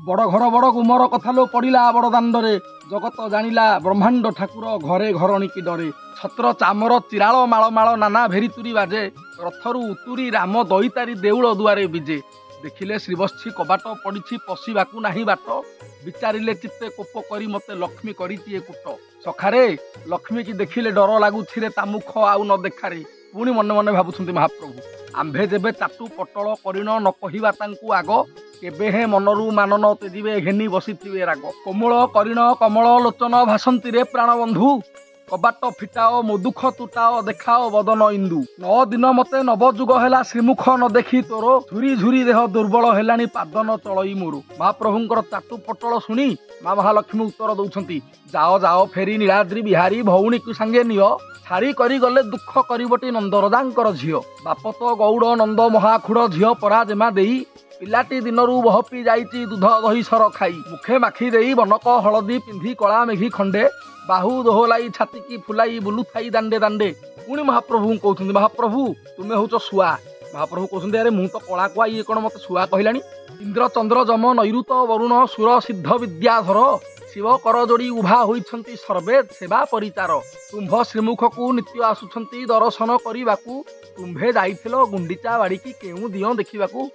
बड़ घर बड़ गुमर कथा लो पड़िला बड़ दांडरे जगत जानिला ब्रह्मांड ठाकुर घरे घरणी की डरे छत्र चामर चिराल माल माल नाना भेरीतुरी बाजे रथरु उतुरी राम दईतारी देउल दुआरे बिजे देखिले श्रीवत्सी कबाट पड़ी पशिबाकू नाही बाट विचारिले चित्ते कोप करी मते लक्ष्मी करितिए कुट सखारे लक्ष्मी की देखिले डर लागुछि रे ता मुख आउ न देखारे पुणी मन मन भावुछंती महाप्रभु आंभे जेबे चाटू पटल करिण न कहिबा तांकू आग केबे हे मनरू मानन तेजिबे घेनी बसिथिबे राग कोमल करिण कमल लोचन भासंती रे प्राणबंधु कबाट फिटाओ मो दुख तुटाओ देखाओ बदन इंदु 9 दिन मते नवजुग हेला श्रीमुख न देखी तोर झुरी झुरी देह दुर्बल हेलानी पादन चलई मोर महाप्रभुंकर चाटू पटल शुणी माँ महालक्ष्मी उत्तर दौछंती जाओ जाओ फेरी नीलाद्री बिहारी भौणी को सांगे नियो छाड़ी करी गले दुख करिबटी नंद रजांकर झियो बाप तो गौड़ नंद महाखुड़ झियो परा जेमा देई पिलाटी दिनरू बहपी जाइची दूध दही सर खाई मुखे माखी देई बनक हलदी पिंधी कला मेघी खंडे बाहु दोहलाई छाती की फुलाई बुलु थाई दांडे दांडे पुणी महाप्रभु कहते महाप्रभु तुम्हें हूँ शुआ महाप्रभु कहते अरे मु तो कला कुआ ये कौन मत शुआ कहलानी इंद्र चंद्र जम नैऋत वरुण सुर सिद्ध विद्याधर शिव कर जोड़ी उभा होइछंती सर्वे सेवा परिचार तुम्भ श्रीमुख को नित्य आसुछंती दर्शन करने तुम्भे जाइथिलो गुंडीचा बाड़ी की केउ दियो देखिबाकू